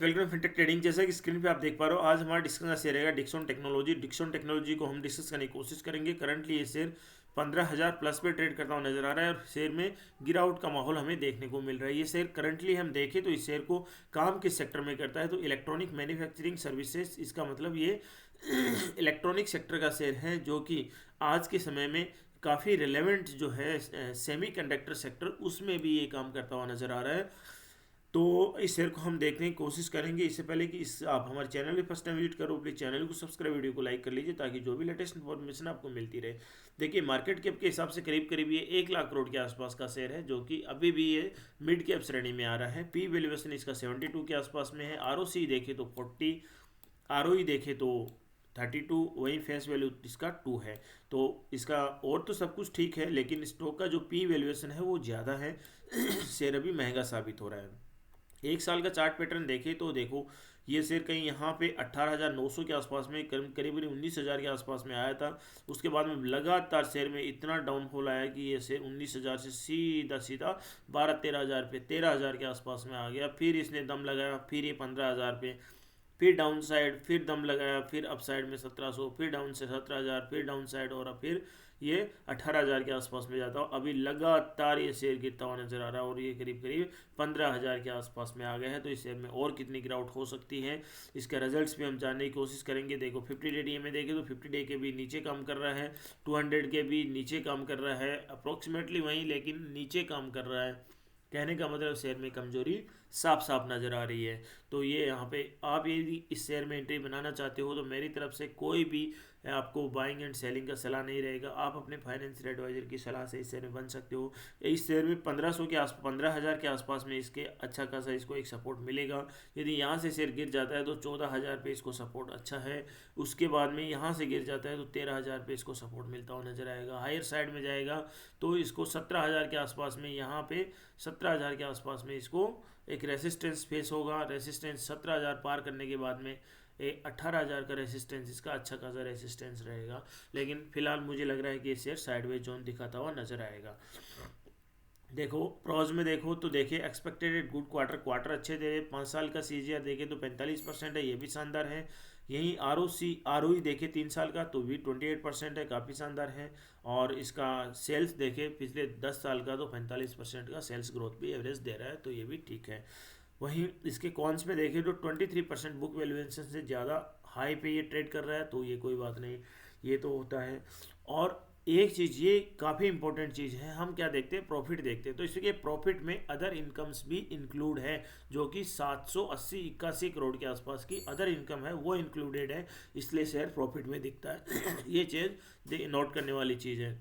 Welcome fintech trading. जैसा कि screen पे आप देख पा रहे हो, आज हमारा डिस्कशन का शेयर रहेगा डिक्सन टेक्नोलॉजी। डिक्सन टेक्नोलॉजी को हम डिस्कस करने की कोशिश करेंगे। करंटली ये शेयर 15,000 प्लस पे ट्रेड करता हुआ नजर आ रहा है और शेयर में गिरावट का माहौल हमें देखने को मिल रहा है। ये शेयर करंटली हम देखें तो इस शेयर को काम किस सेक्टर में करता है, तो इलेक्ट्रॉनिक मैन्युफैक्चरिंग सर्विसेज, इसका मतलब ये इलेक्ट्रॉनिक सेक्टर का शेयर है जो कि आज के समय में काफ़ी रिलेवेंट जो है सेमीकंडक्टर सेक्टर, उसमें भी ये काम करता हुआ नजर आ रहा है। तो इस शेयर को हम देखने की कोशिश करेंगे। इससे पहले कि इस आप हमारे चैनल पे फर्स्ट टाइम विजिट करो, प्लीज़ चैनल को सब्सक्राइब, वीडियो को लाइक कर लीजिए ताकि जो भी लेटेस्ट इन्फॉर्मेशन आपको मिलती रहे। देखिए, मार्केट कैप के हिसाब से करीब करीब ये 1 लाख करोड़ के आसपास का शेयर है, जो कि अभी भी ये मिड कैप श्रेणी में आ रहा है। पी वैल्यूएशन इसका 72 के आसपास में है। आर देखे तो 40, आर देखे तो 32, वहीं फेस वैल्यू इसका 2 है। तो इसका और तो सब कुछ ठीक है, लेकिन स्टॉक का जो पी वैल्यूएशन है वो ज़्यादा है। शेयर अभी महंगा साबित हो रहा है। 1 साल का चार्ट पैटर्न देखें तो देखो, ये शेयर कहीं यहाँ पे 18,900 के आसपास में, करीब करीब 19,000 के आसपास में आया था। उसके बाद में लगातार शेयर में इतना डाउनफॉल आया कि ये शेयर 19,000 से सीधा सीधा 12-13,000 पे, 13,000 के आसपास में आ गया। फिर इसने दम लगाया, फिर ये 15,000 पे, फिर डाउन साइड, फिर दम लगाया, फिर अप साइड में 1700, फिर डाउन से 17,000, फिर डाउन साइड, और अब फिर ये 18,000 के आसपास में जाता हो। अभी लगातार ये शेयर गिरता हुआ नजर आ रहा है और ये करीब करीब 15,000 के आसपास में आ गया है। तो इस शेयर में और कितनी गिरावट हो सकती है, इसका रिजल्ट्स भी हम जानने की कोशिश करेंगे। देखो, 50 डे में देखें तो 50 डे के भी नीचे काम कर रहा है, 200 के भी नीचे काम कर रहा है, अप्रोक्सीमेटली वहीं, लेकिन नीचे काम कर रहा है। कहने का मतलब शेयर में कमजोरी साफ साफ नज़र आ रही है। तो ये यहाँ पे आप यदि इस शेयर में एंट्री बनाना चाहते हो तो मेरी तरफ से कोई भी आपको बाइंग एंड सेलिंग का सलाह नहीं रहेगा। आप अपने फाइनेंशियल एडवाइजर की सलाह से इस शेयर में बन सकते हो। इस शेयर में 1500 के आस 15,000 के आसपास में इसके अच्छा खासा इसको एक सपोर्ट मिलेगा। यदि यहाँ से शेयर गिर जाता है तो 14,000 पे इसको सपोर्ट अच्छा है। उसके बाद में यहाँ से गिर जाता है तो 13,000 पे इसको सपोर्ट मिलता हुआ नजर आएगा। हायर साइड में जाएगा तो इसको 17,000 के आसपास में, यहाँ पे 17,000 के आसपास में इसको एक रेसिस्टेंस फेस होगा। रेसिस्टेंस 17,000 पार करने के बाद में 18,000 का रेसिस्टेंस, इसका अच्छा खासा रेसिस्टेंस रहेगा। लेकिन फिलहाल मुझे लग रहा है कि ये शेयर साइडवेज जोन दिखाता हुआ नजर आएगा। देखो, प्रॉज में देखो तो देखिए, एक्सपेक्टेड गुड क्वार्टर अच्छे दे रहे। 5 साल का सीजीआर देखे तो 45% है, ये भी शानदार है। यहीं आर देखे 3 साल का तो भी 28% है, काफ़ी शानदार है। और इसका सेल्स देखे पिछले 10 साल का तो 45% का सेल्स ग्रोथ भी एवरेज दे रहा है, तो ये भी ठीक है। वहीं इसके कॉन्स में देखें तो 23% बुक वैल्यूएशन से ज़्यादा हाई पे ये ट्रेड कर रहा है, तो ये कोई बात नहीं, ये तो होता है। और एक चीज़ ये काफ़ी इंपॉर्टेंट चीज़ है, हम क्या देखते हैं, प्रॉफिट देखते हैं। तो इसके प्रॉफिट में अदर इनकम्स भी इंक्लूड है, जो कि 780-81 करोड़ के आसपास की अदर इनकम है, वो इंक्लूडेड है, इसलिए शेयर प्रॉफिट में दिखता है। ये चीज़ नोट करने वाली चीज़ है।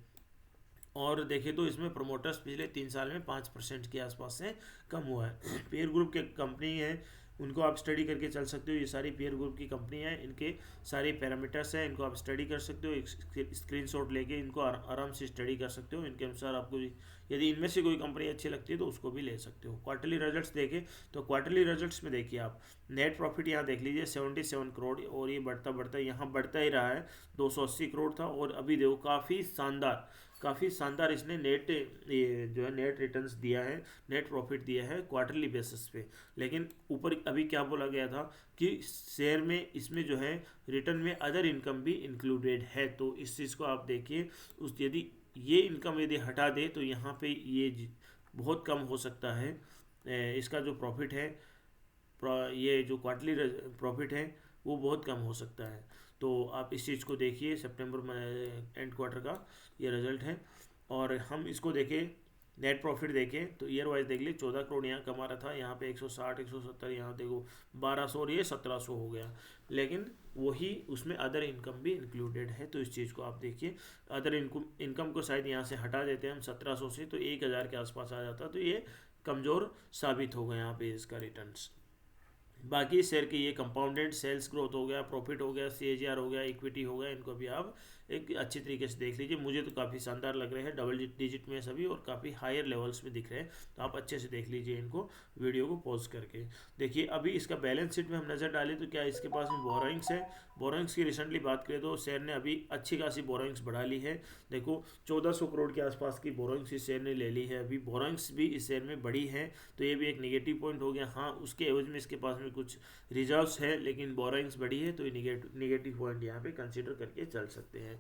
और देखें तो इसमें प्रोमोटर्स पिछले 3 साल में 5% के आसपास से कम हुआ है। पेयर ग्रुप के कंपनी है, उनको आप स्टडी करके चल सकते हो। ये सारी पेयर ग्रुप की कंपनी है, इनके सारे पैरामीटर्स हैं, इनको आप स्टडी कर सकते हो। एक स्क्रीनशॉट लेके इनको आराम से स्टडी कर सकते हो। इनके अनुसार आपको यदि इनमें से कोई कंपनी अच्छी लगती है तो उसको भी ले सकते हो। क्वार्टरली रिजल्ट्स देखें तो क्वार्टरली रिजल्ट्स में देखिए आप, नेट प्रॉफिट यहाँ देख लीजिए 77 करोड़, और ये बढ़ता बढ़ता यहाँ बढ़ता ही रहा है। 280 करोड़ था और अभी देखो काफ़ी शानदार इसने नेट, ये जो है नेट रिटर्न्स दिया है, नेट प्रॉफिट दिया है क्वार्टरली बेसिस पे। लेकिन ऊपर अभी क्या बोला गया था कि शेयर में इसमें जो है रिटर्न में अदर इनकम भी इंक्लूडेड है। तो इस चीज़ को आप देखिए, उस यदि ये इनकम यदि हटा दे तो यहाँ पे ये बहुत कम हो सकता है। इसका जो प्रॉफिट है, ये जो क्वार्टरली प्रॉफिट है वो बहुत कम हो सकता है। तो आप इस चीज़ को देखिए, सितंबर में एंड क्वार्टर का ये रिजल्ट है। और हम इसको देखें, नेट प्रॉफिट देखें तो ईयर वाइज देख लीजिए, 14 करोड़ यहाँ कमा रहा था, यहाँ पे 160 170, यहाँ देखो 1200 और ये 1700 हो गया। लेकिन वही उसमें अदर इनकम भी इंक्लूडेड है, तो इस चीज़ को आप देखिए। अदर इनकम को शायद यहाँ से हटा देते हैं हम 1700 से, तो 1,000 के आसपास आ जाता, तो ये कमज़ोर साबित हो गया यहाँ पे इसका रिटर्न्स। बाकी शेयर के ये कंपाउंडेड सेल्स ग्रोथ हो गया, प्रॉफिट हो गया, सीएजीआर हो गया, इक्विटी हो गया, इनको भी आप एक अच्छी तरीके से देख लीजिए। मुझे तो काफ़ी शानदार लग रहे हैं, डबल डिजिट में सभी और काफ़ी हायर लेवल्स में दिख रहे हैं। तो आप अच्छे से देख लीजिए इनको, वीडियो को पॉज करके देखिए। अभी इसका बैलेंस शीट में हम नज़र डालें तो क्या इसके पास में बोरोइंग्स है। बोरोइंग्स की रिसेंटली बात करें तो शेयर ने अभी अच्छी खासी बोरोइंग्स बढ़ा ली है। देखो 1400 करोड़ के आसपास की बोरोइंग्स इस शेयर ने ले ली है। अभी बोरोइंग्स भी इस शेयर में बढ़ी है, तो ये भी एक नेगेटिव पॉइंट हो गया। हाँ, उसके एवज में इसके पास में कुछ रिजर्व्स है, लेकिन बोरोइंग्स बढ़ी है, तो ये नेगेटिव पॉइंट यहाँ पे कंसिडर करके चल सकते हैं।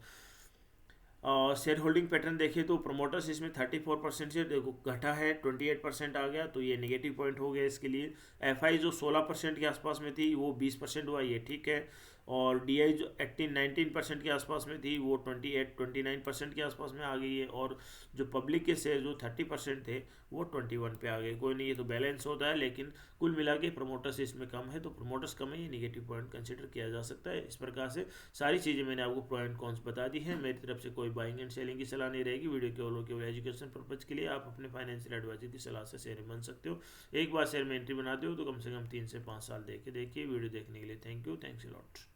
शेयर होल्डिंग पैटर्न देखिए तो प्रोमोटर्स इसमें 34% से देखो घटा है, 28% आ गया, तो ये नेगेटिव पॉइंट हो गया इसके लिए। एफआई जो 16% के आसपास में थी वो 20% हुआ, ये ठीक है। और डीआई जो 19% के आसपास में थी वो 29% के आसपास में आ गई है। और जो पब्लिक के शेयर जो 30% थे वो 21 पे आ गए। कोई नहीं, ये तो बैलेंस होता है, लेकिन कुल मिला के प्रोमोटर्स इसमें कम है, तो प्रोमोटर्स कम है, ये नेगेटिव पॉइंट कंसिडर किया जा सकता है। इस प्रकार से सारी चीज़ें मैंने आपको प्रो एंड कॉन्स बता दी हैं। मेरी तरफ से कोई बाइंग एंड सेलिंग की सलाह नहीं रहेगी। वीडियो केवल एजुकेशन पर्पज़ के लिए आप अपने फाइनेंशियल एडवाइजर की सलाह से शेयर बन सकते हो। एक बार शेयर में एंट्री बनाते हो तो कम से कम 3 से 5 साल देखिए। वीडियो देखने के लिए thank you, thanks a lot.